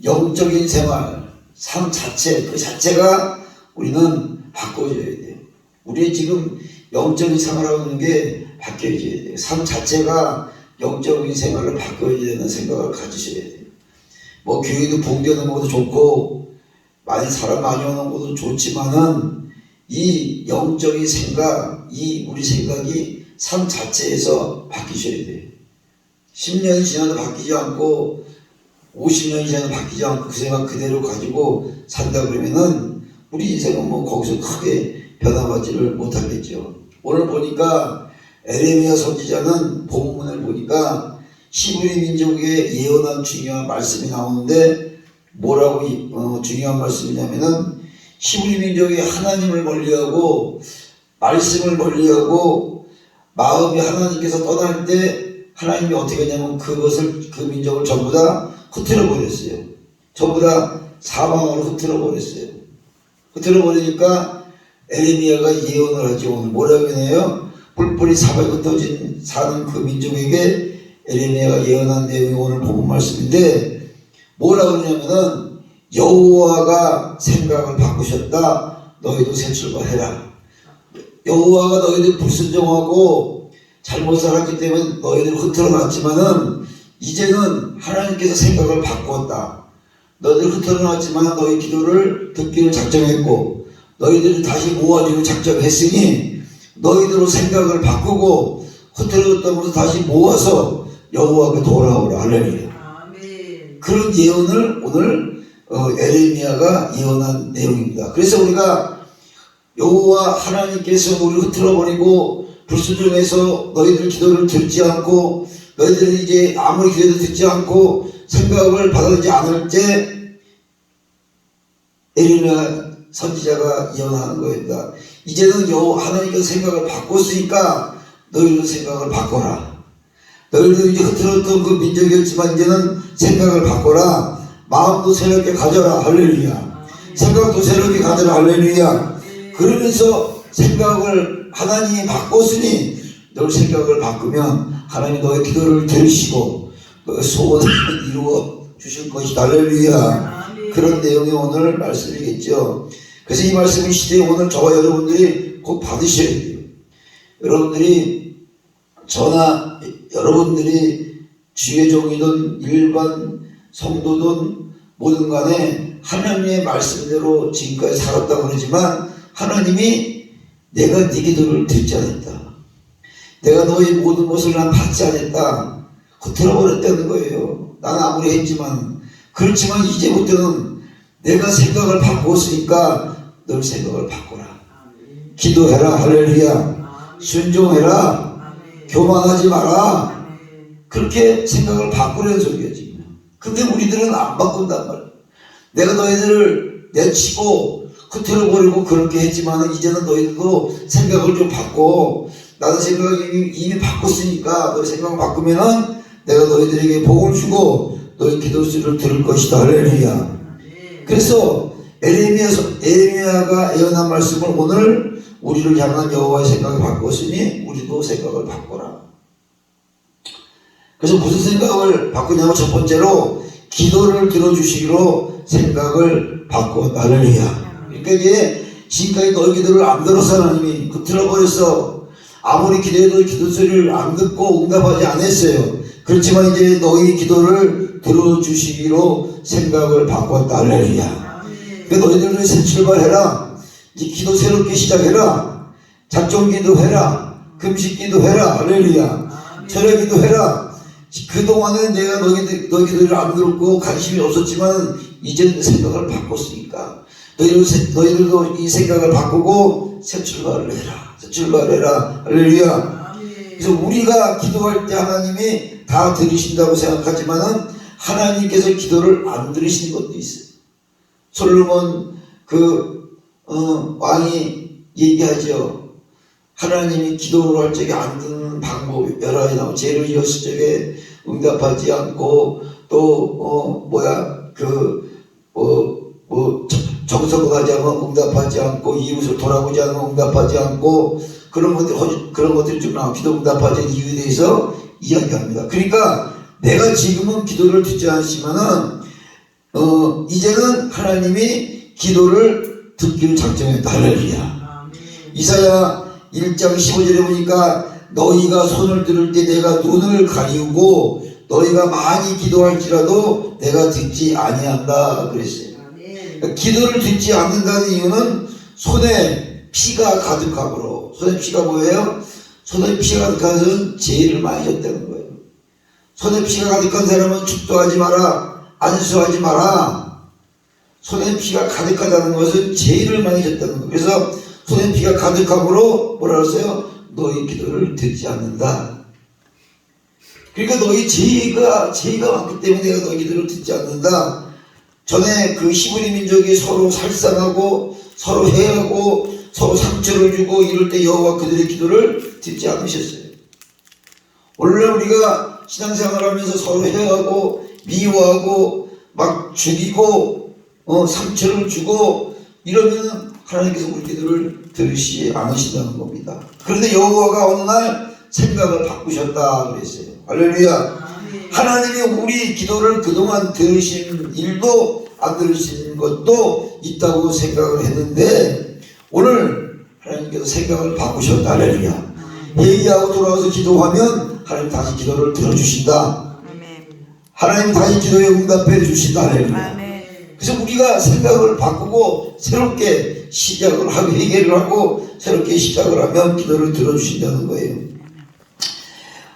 영적인 생활, 삶 자체, 그 자체가 우리는 바꿔줘야 돼요. 우리 지금 영적인 생활하는 게 바뀌어져야 돼요. 삶 자체가 영적인 생활을 바꿔야 되는 생각을 가지셔야 돼요. 뭐 교회도 붕대는 것도 좋고 많이 사람 많이 오는 것도 좋지만은 이 영적인 생각, 이 우리 생각이 삶 자체에서 바뀌셔야 돼요. 10년 지나도 바뀌지 않고 50년 지나도 바뀌지 않고 그 생각 그대로 가지고 산다 그러면은 우리 인생은 뭐 거기서 크게 변화받지를 못하겠죠. 오늘 보니까 에레미야 선지자는 본문을 보니까 히브리 민족의 예언한 중요한 말씀이 나오는데 뭐라고 중요한 말씀이냐면은 히브리 민족이 하나님을 멀리하고 말씀을 멀리하고 마음이 하나님께서 떠날 때 하나님이 어떻게 했냐면 그 민족을 전부 다 흩트려 버렸어요. 전부 다 사방으로 흩트려 버렸어요. 흩트려 버리니까 에레미야가 예언을 하죠. 오늘 뭐라고 해요? 뿔뿔이 사방에 흩어진 사는 그 민족에게 에레미야가 예언한 내용이 오늘 본문 말씀인데 뭐라고 하냐면은 여호와가 생각을 바꾸셨다. 너희도 새 출발해라. 여호와가 너희들 불순종하고 잘못 살았기 때문에 너희들 흩어놨지만은 이제는 하나님께서 생각을 바꾸었다. 너희들 흩어놨지만 너희 기도를 듣기를 작정했고 너희들이 다시 모아주기를 작정했으니 너희들로 생각을 바꾸고 흩어졌던 것을 다시 모아서 여호와께 돌아오라. 할렐루야. 그런 예언을 오늘 에레미야가 예언한 내용입니다. 그래서 우리가 여호와 하나님께서 우리를 흩어버리고 불순종해서 너희들 기도를 듣지 않고 너희들은 이제 아무리 기도도 듣지 않고 생각을 받아들이지 않을 때 에레미야 선지자가 예언하는 겁니다. 이제는 여호와 하나님께서 생각을 바꿨으니까 너희들 생각을 바꿔라. 너희들 이제 흐트러졌던 그 민족이었지만 이제는 생각을 바꿔라. 마음도 새롭게 가져라. 할렐루야. 생각도 새롭게 가져라. 할렐루야. 그러면서 생각을 하나님이 바꿨으니 너 생각을 바꾸면 하나님이 너의 기도를 들으시고 너의 소원을 이루어 주실 것이다. 할렐루야. 그런 내용이 오늘 말씀이겠죠. 그래서 이 말씀이 시대에 오늘 저와 여러분들이 꼭 받으셔야 돼요. 여러분들이 저나 여러분들이 주의 종이든 일반 성도든 뭐든 간에 하나님의 말씀대로 지금까지 살았다고 그러지만 하나님이 내가 네 기도를 듣지 않았다. 내가 너의 모든 것을 난 받지 않았다. 흩어버렸다는 거예요. 나는 아무리 했지만. 그렇지만 이제부터는 내가 생각을 바꿨으니까 널 생각을 바꿔라. 기도해라. 할렐루야. 순종해라. 교만하지 마라. 그렇게 생각을 바꾸려는 소리야 지금. 근데 우리들은 안 바꾼단 말이야. 내가 너희들을 내치고 흩어버리고 그렇게 했지만 이제는 너희들도 생각을 좀 바꿔. 나도 생각을 이미 바꿨으니까 너희 생각 바꾸면은 내가 너희들에게 복을 주고 너희 기도수를 들을 것이다. 할렐루야. 그래서 에레미야가 예언한 말씀을 오늘 우리를 향한 여호와의 생각을 바꿨으니 우리도 생각을 바꿔라. 그래서 무슨 생각을 바꾸냐면 첫 번째로 기도를 들어주시기로 생각을 바꾸었다. 할렐루야. 그러니까 이제 지금까지 너희 기도를 안 들어서 하나님이 들어버렸어. 아무리 기도해도 기도 소리를 안 듣고 응답하지 않았어요. 그렇지만 이제 너희 기도를 들어주시기로 생각을 바꿨다. 할렐루야. 그러니까 너희들은 새 출발해라. 이제 기도 새롭게 시작해라. 작정 기도해라. 금식 기도해라. 할렐루야. 철야 기도해라. 그동안은 내가 너희 기도를 안 들었고 관심이 없었지만 이제는 생각을 바꿨으니까 너희들도 이 생각을 바꾸고 새 출발을 해라. 새 출발해라. 할렐루야. 그래서 우리가 기도할 때 하나님이 다 들으신다고 생각하지만은 하나님께서 기도를 안 들으시는 것도 있어요. 솔로몬 왕이 얘기하죠. 하나님이 기도를 할 적에 안 듣는 방법이 여러 가지 나오고 죄를 지었을 적에 응답하지 않고 또 정성을 하지 않으면 응답하지 않고 이웃을 돌아보지 않으면 응답하지 않고 그런 것들이 좀 나와. 기도 응답하지 않은 이유에 대해서 이야기합니다. 그러니까 내가 지금은 기도를 듣지 않지만은 이제는 하나님이 기도를 듣기로 작정했다. 할렐루야. 이사야 1장 15절에 보니까 너희가 손을 들을 때 내가 눈을 가리우고 너희가 많이 기도할지라도 내가 듣지 아니한다 그랬어요. 그러니까 기도를 듣지 않는다는 이유는 손에 피가 가득함으로. 손에 피가 뭐예요? 손에 피가 가득한 사람은 죄를 많이 졌다는 거예요. 손에 피가 가득한 사람은 축도하지 마라, 안수하지 마라. 손에 피가 가득하다는 것은 죄를 많이 졌다는 거예요. 그래서 손에 피가 가득함으로 뭐라 그랬어요? 너희 기도를 듣지 않는다. 그러니까 너희 죄가 많기 때문에 내가 너희 기도를 듣지 않는다. 전에 그 히브리 민족이 서로 살상하고 서로 해하고 서로 상처를 주고 이럴 때 여호와 그들의 기도를 듣지 않으셨어요. 오늘날 우리가 신앙생활하면서 서로 해하고 미워하고 막 죽이고 상처를 주고 이러면 하나님께서 우리 기도를 들으시지 않으신다는 겁니다. 그런데 여호와가 어느 날 생각을 바꾸셨다 그랬어요. 할렐루야. 하나님이 우리 기도를 그동안 들으신 일도 안 들으신 것도 있다고 생각을 했는데 오늘 하나님께서 생각을 바꾸셨다. 할렐루야. 회개하고 돌아와서 기도하면 하나님 다시 기도를 들어주신다. 하나님 다시 기도에 응답해 주신다. 할렐루야. 그래서 우리가 생각을 바꾸고 새롭게 시작을 하고 회개를 하고 새롭게 시작을 하면 기도를 들어주신다는 거예요.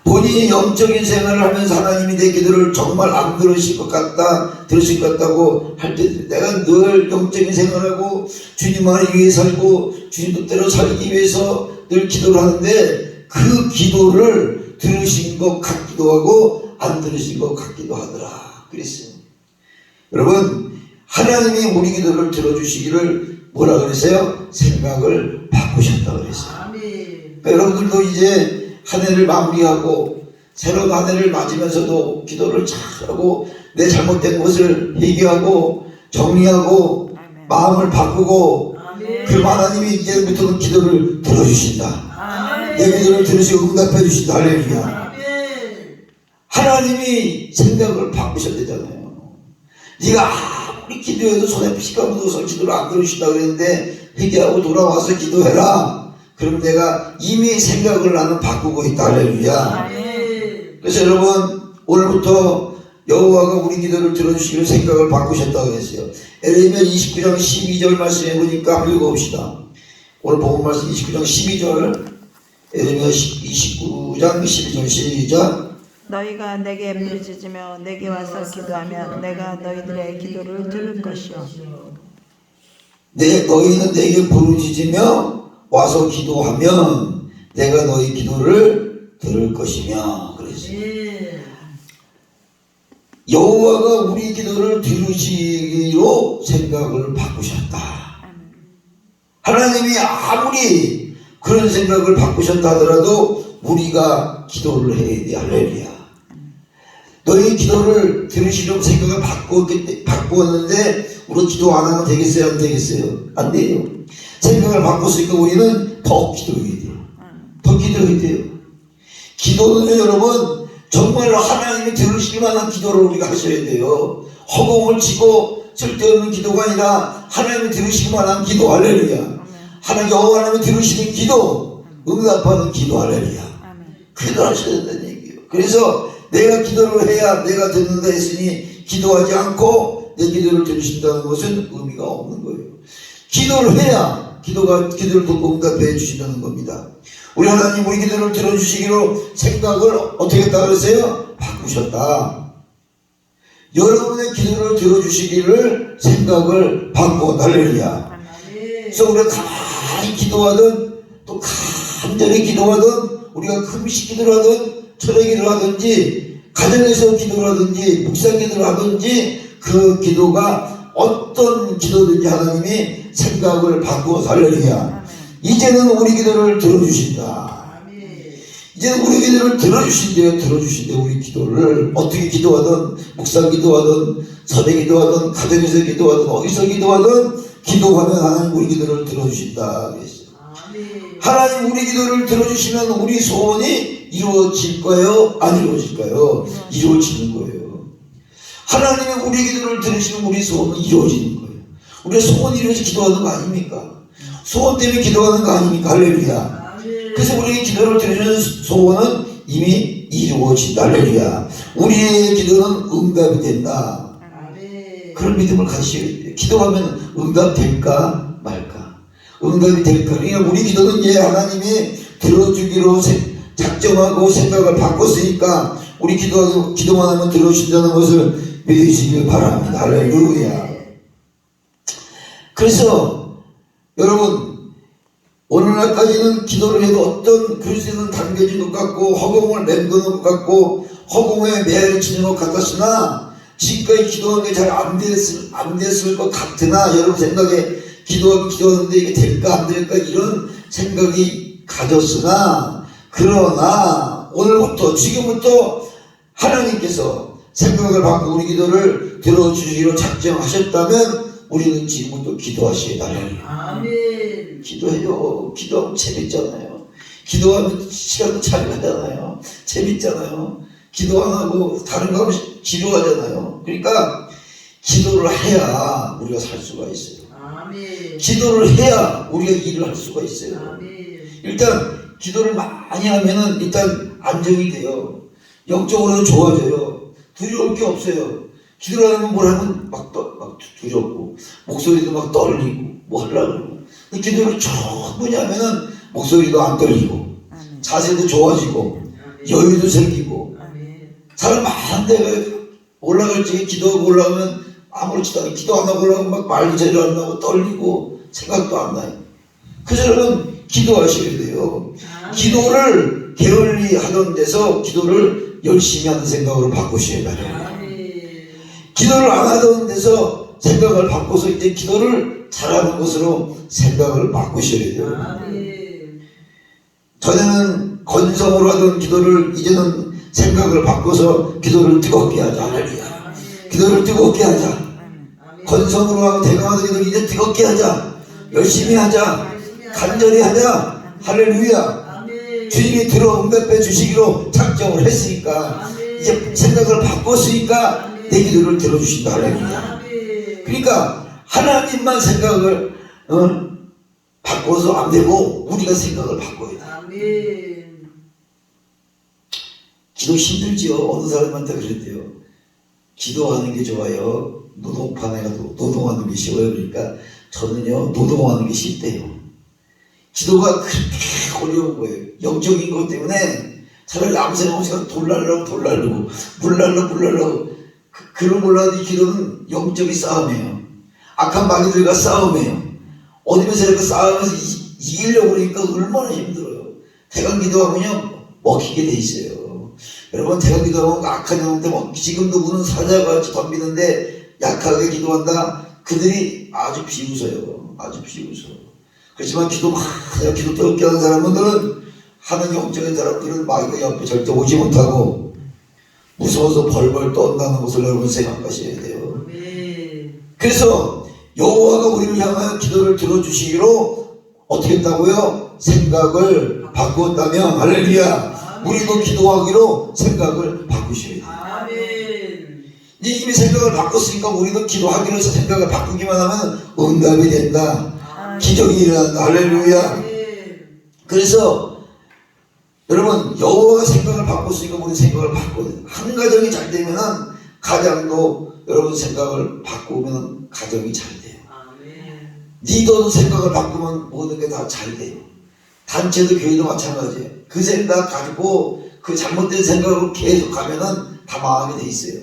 본인이 영적인 생활을 하면서 하나님이 내 기도를 정말 안 들으실 것 같다, 들으실 것 같다고 할 때 내가 늘 영적인 생활하고 주님만을 위해 살고 주님 뜻대로 살기 위해서 늘 기도를 하는데 그 기도를 들으신 것 같기도 하고 안 들으신 것 같기도 하더라 그랬어요. 여러분, 하나님이 우리 기도를 들어주시기를 뭐라 그랬어요? 생각을 바꾸셨다 그랬어요. 그러니까 여러분들도 이제 한 해를 마무리하고 새로운 한 해를 맞으면서도 기도를 잘하고 내 잘못된 것을 회개하고 정리하고 마음을 바꾸고 그럼 하나님이 이제부터는 기도를 들어주신다. 내 기도를 들으시고 응답해 주신다. 할렐루야. 하나님이 생각을 바꾸셨대잖아요. 네가 아무리 기도해도 손에 피가 묻어서 기도를 안 들으신다 그랬는데 회개하고 돌아와서 기도해라. 그럼 내가 이미 생각을 나는 바꾸고 있다. 할렐루야. 그래서 여러분 오늘부터 여호와가 우리 기도를 들어주시기로 생각을 바꾸셨다고 그랬어요. 에레미야 29장 12절 말씀해 보니까 한번 읽어봅시다. 오늘 본문 말씀 29장 12절 에레미야 29장 12절 시작. 너희가 내게 부르짖으며 내게 와서 기도하면 내가 너희들의 기도를 들을 것이요. 너희는 내게 부르짖으며 와서 기도하면 내가 너희 기도를 들을 것이며 그랬어요. 여호와가 우리 기도를 들으시기로 생각을 바꾸셨다. 하나님이 아무리 그런 생각을 바꾸셨다 하더라도 우리가 기도를 해야 돼. 할렐루야. 너희 기도를 들으시려고 생각을 바꾸었는데 우리 기도 안 하면 되겠어요? 안 되겠어요? 안 돼요. 생각을 바꿨으니까 우리는 더 기도해야 돼요. 더 기도해야 돼요. 기도는 여러분 정말로 하나님이 들으실 만한 기도를 우리가 하셔야 돼요. 허공을 치고 쓸데없는 기도가 아니라 하나님이 들으실 만한 기도. 할렐루야. 하나님이 들으시는 기도, 응답하는 기도. 할렐루야. 그걸 하셔야 된다는 얘기예요. 그래서 내가 기도를 해야 내가 듣는다 했으니 기도하지 않고 내 기도를 들으신다는 것은 의미가 없는 거예요. 기도를 해야 기도를 듣고 응답해 주신다는 겁니다. 우리 하나님 우리 기도를 들어주시기로 생각을 어떻게 했다 그랬어요? 바꾸셨다. 여러분의 기도를 들어주시기를 생각을 바꿔. 할렐루야. 그래서 우리가 가만히 기도하든 또 간절히 기도하든 우리가 금식 기도를 하든 철회 기도를 하든지 가정에서 기도를 하든지 묵상 기도를 하든지 그 기도가 어떤 기도든지 하나님이 생각을 바꾸어. 할렐루야. 이제는 우리 기도를 들어주신다. 이제는 우리 기도를 들어주신대요. 우리 기도를 어떻게 기도하든 묵상 기도하든 서대 기도하든 가정에서 기도하든 어디서 기도하든 기도하면 하나님 우리 기도를 들어주신다 그랬어요. 하나님 우리 기도를 들어주시면 우리 소원이 이루어질까요? 안 이루어질까요? 이루어지는 거예요. 하나님의 우리 기도를 들으시면 우리 소원은 이루어지는 거예요. 우리가 소원이 이루어서 기도하는 거 아닙니까? 소원 때문에 기도하는 거 아닙니까? 할렐루야. 그래서 우리의 기도를 들으시는 소원은 이미 이루어진다. 할렐루야. 우리의 기도는 응답이 된다. 그런 믿음을 가지셔야 돼요. 기도하면 응답될까 말까. 응답이 될까. 그러니까 우리 기도는 이제 하나님이 들어주기로 작정하고 생각을 바꿨으니까 우리 기도만 하면 들어주신다는 것을 믿으시길 바랍니다. 할렐루야. 그래서 여러분 오늘날까지는 기도를 해도 어떤 그리스도는 당겨진 것 같고 허공을 맴도는 것 같고 허공에 매를 치는 것 같았으나 지금까지 기도한 게 잘 안 됐을 것 같으나 여러분 생각에 기도하는데 이게 될까 안 될까 이런 생각이 가졌으나 그러나 오늘부터 지금부터 하나님께서 생각을 바꾸고 우리 기도를 들어주시기로 작정하셨다면 우리는 지금부터 기도하시기 바랍니다. 아멘. 기도해요. 기도하면 재밌잖아요. 기도하면 시간도 잘 가잖아요. 재밌잖아요. 기도 안 하고 다른 거 하면 지루하잖아요. 그러니까 기도를 해야 우리가 살 수가 있어요. 아멘. 기도를 해야 우리가 일을 할 수가 있어요. 아멘. 일단 기도를 많이 하면은 일단 안정이 돼요. 영적으로는 좋아져요. 두려울 게 없어요. 기도를 하면 뭘 하면 막 두렵고 목소리도 막 떨리고 뭐 하려고 그러고 기도를 충분히 하면은 목소리도 안 떨리고 자세도 좋아지고 여유도 생기고 사람 많은데 올라갈 적에 기도하고 올라가면 아무렇지도 않게 기도 안 하고 올라가면 막 말도 제대로 안 나고 떨리고 생각도 안 나요. 그래서 여러분 기도하셔야 돼요. 기도를 게을리 하던 데서 기도를 열심히 하는 생각으로 바꾸셔야 돼요. 기도를 안 하던 데서 생각을 바꿔서 이제 기도를 잘하는 것으로 생각을 바꾸셔야 돼요. 전에는 건성으로 하던 기도를 이제는 생각을 바꿔서 기도를 뜨겁게 하자. 할렐루야. 기도를 뜨겁게 하자. 건성으로 하고 대강하던 기도를 이제 뜨겁게 하자. 열심히 하자. 간절히 하자. 할렐루야. 주님이 들어 응답해 주시기로 작정을 했으니까 이제 생각을 바꿨으니까 내 기도를 들어주신다. 할렐루야. 그러니까 하나님만 생각을 바꿔서 안 되고 우리가 생각을 바꿔야 돼. 기도 힘들지요. 어느 사람한테 그랬대요. 기도하는 게 좋아요. 노동판에 가도 노동하는 게 쉬워요. 그러니까 저는요 노동하는 게 쉽대요. 기도가 그렇게 어려운 거예요. 영적인 것 때문에 차라리 아무 생각 없이 돌날라고 물날라고 그런 몰라도 이 기도는 영적인 싸움이에요. 악한 마귀들과 싸움이에요. 어디면서 이렇게 싸우면서 이기려고 그러니까 얼마나 힘들어요. 대강 기도하면요 먹히게 돼 있어요. 여러분 대강 기도하면 악한 영한테 지금도 우는 사자같이 덤비는데 약하게 기도한다. 그들이 아주 비웃어요. 아주 비웃어. 그렇지만 기도 뜨겁게 하는 사람들은 하는 영적인 사람들은 마귀가 옆에 절대 오지 못하고 무서워서 벌벌 떤다는 것을 여러분 생각하셔야 돼요. 그래서 여호와가 우리를 향하여 기도를 들어주시기로 어떻게 했다고요? 생각을 바꾸었다면 할렐루야. 우리도 기도하기로 생각을 바꾸셔야 돼요. 이미 생각을 바꿨으니까 우리도 기도하기로 해서 생각을 바꾸기만 하면 응답이 된다. 기적이 일어난다. 할렐루야. 그래서 여러분 여호와가 생각을 바꿨으니까 우리 생각을 바꿔야 돼요. 한 가정이 잘 되면은 가정도 여러분 생각을 바꾸면 가정이 잘 돼요. 리더도 생각을 바꾸면 모든 게 다 잘 돼요. 단체도 교회도 마찬가지예요. 그 생각 가지고 그 잘못된 생각으로 계속 가면은 다 망하게 돼 있어요.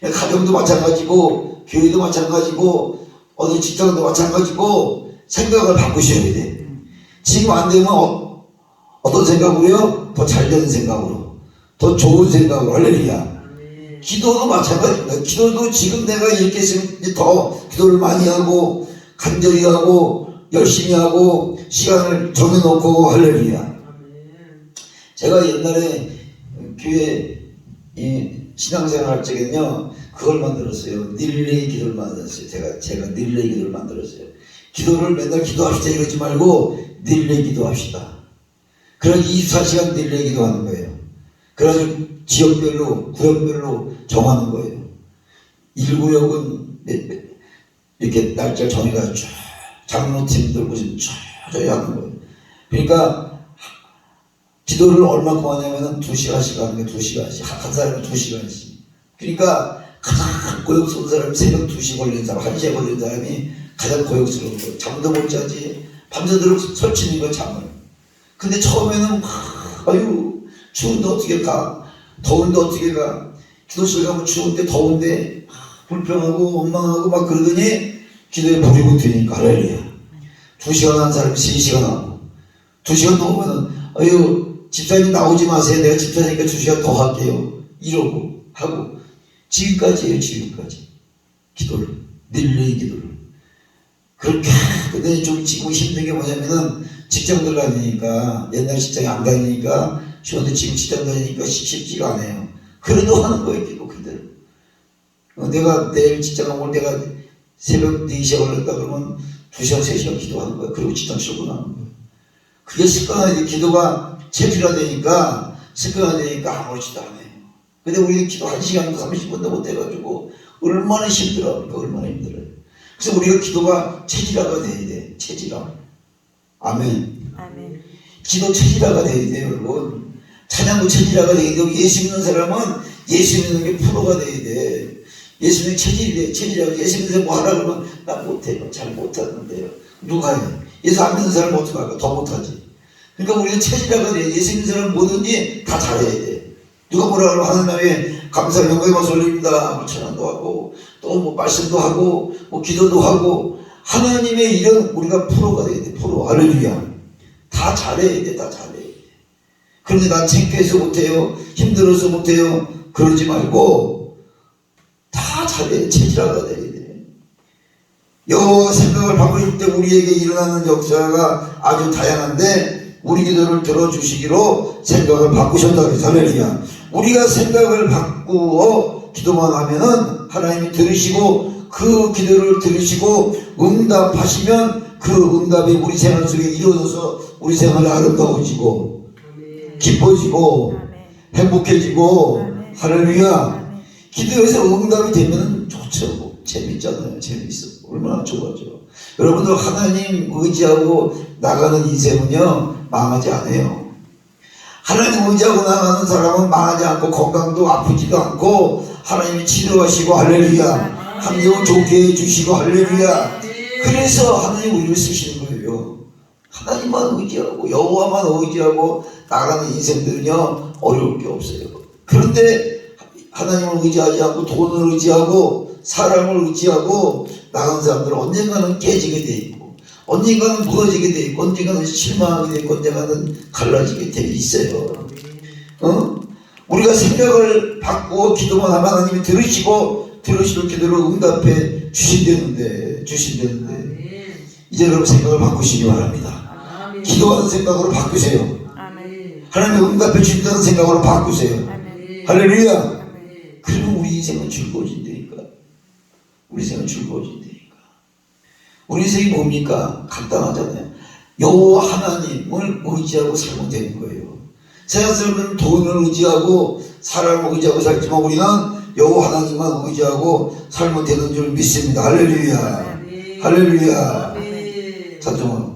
가정도 마찬가지고 교회도 마찬가지고 어느 직장도 마찬가지고 생각을 바꾸셔야 돼요. 지금 안 되면 어떤 생각으로요? 더 잘 되는 생각으로, 더 좋은 생각으로. 할렐루야. 기도도 마찬가지입니다. 기도도 지금 내가 이렇게 했으면 더 기도를 많이 하고 간절히 하고 열심히 하고 시간을 정해놓고. 할렐루야. 제가 옛날에 교회 신앙생활 할 적에는요 그걸 만들었어요. 릴레이 기도를 만들었어요. 제가 릴레이 기도를 만들었어요. 기도를 맨날 기도합시다 이러지 말고 릴레이 기도합시다. 그래서 24시간 릴레이 기도하는 거예요. 그래가지고 지역별로 구역별로 정하는 거예요. 일구역은 이렇게 날짜 정해가지고 쭉 장로팀 들고 저희 하는 거예요. 그러니까 기도를 얼마큼 하냐면은 2시간씩 하는 게 2시간씩. 한 사람이 2시간씩. 그러니까 가장 고역스러운 사람이 새벽 2시 걸린 사람, 1시에 걸린 사람이 가장 고역스러운 거예요. 잠도 못 자지. 밤새도록 설치는 거 잠을. 근데 처음에는 막, 아유, 추운데 어떻게 가? 더운데 어떻게 가? 기도실 가면 추운데 더운데 불평하고 원망하고 막 그러더니 기도에 불이 붙으니까 할렐루야. 2시간 한 사람이 3시간 하고 2시간 넘으면은 아유 집사님 나오지 마세요. 내가 집사니까 2시간 더 할게요. 이러고 하고 지금까지예요. 지금까지 기도를 늘리 기도를 그렇게. 근데 좀 지금 힘든 게 뭐냐면은 직장들 다니니까 옛날 직장에 안 다니니까 쉬운데 지금 직장 다니니까 쉽지가 않아요. 그래도 하는 거예요. 기도 그대로. 내가 내일 직장 오늘 내가 새벽 4시에 걸렸다 그러면 2시간 3시간 기도하는 거예요. 그리고 직장 출근하는 거예요. 그게 습관화되니까 기도가 체질화되니까 습관화되니까 아무렇지도 않아요. 근데 우리 기도 1시간도 30분도 못해가지고 얼마나 힘들어합니까? 얼마나 힘들어요. 그래서 우리가 기도가 체질화가 돼야 돼. 체질화. 아멘. 아멘. 기도 체질화가 돼야 돼요. 여러분. 찬양도 체질화가 돼야 되고 예수 믿는 사람은 예수 믿는 게 프로가 돼야 돼. 예수 믿는 체질이 돼. 체질화가 예수 믿는 뭐 하라 그러면 나 못해요. 잘 못하는데요. 누가 해? 예수 안 믿는 사람은 어떻게 할까? 더 못하지. 그러니까 우리가 체질화가 돼. 예수 믿는 사람은 뭐든지 다 잘해야 돼. 누가 뭐라 그러면 하나님의 감사를 영광의 박수 올립니다. 뭐 찬양도 하고 또 뭐 말씀도 하고 뭐 기도도 하고 하나님의 일은 우리가 프로가 돼야 돼. 프로. 할렐루야. 다 잘해야 돼. 다 잘해야 돼. 그런데 난 창피해서 못해요. 힘들어서 못해요. 그러지 말고 다 잘해야 돼. 체질화가 돼야 돼. 여호와 생각을 바꾸실 때 우리에게 일어나는 역사가 아주 다양한데 우리 기도를 들어주시기로 생각을 바꾸셨다 그래서 할렐루야. 우리가 생각을 바꾸어 기도만 하면은 하나님이 들으시고 그 기도를 들으시고 응답하시면 그 응답이 우리 생활 속에 이루어져서 우리 생활이 아름다워지고 기뻐지고 행복해지고 할렐루야. 기도에서 응답이 되면 좋죠. 재밌잖아요. 재밌어. 얼마나 좋아져. 여러분들 하나님 의지하고 나가는 인생은요 망하지 않아요. 하나님 의지하고 나가는 사람은 망하지 않고 건강도 아프지도 않고 하나님이 치료하시고 할렐루야. 환경을 좋게 해주시고 할렐루야. 그래서 하나님 우리를 쓰시는 거예요. 하나님만 의지하고 여호와만 의지하고 나가는 인생들은요 어려울 게 없어요. 그런데 하나님을 의지하지 않고 돈을 의지하고 사람을 의지하고 나가는 사람들은 언젠가는 깨지게 돼 있고 언젠가는 무너지게 돼 있고 언젠가는 실망하게 돼 있고 언젠가는 갈라지게 돼 있어요. 우리가 생각을 바꾸어 기도만 하면 하나님이 들으시고 들으시는 기도를 응답해 주신다는데 이제 여러분 생각을 바꾸시기 바랍니다. 기도하는 생각으로 바꾸세요. 하나님이 응답해 주신다는 생각으로 바꾸세요. 할렐루야. 그러면 우리 인생은 즐거워진다니까. 우리 인생은 즐거워진다니까. 우리 인생이 뭡니까? 간단하잖아요. 여호와 하나님을 의지하고 살면 되는 거예요. 세상 사람들은 돈을 의지하고 사람을 의지하고 살지만 우리는 여호와 하나님만 의지하고 살면 되는 줄 믿습니다. 할렐루야. 할렐루야. 자, 좀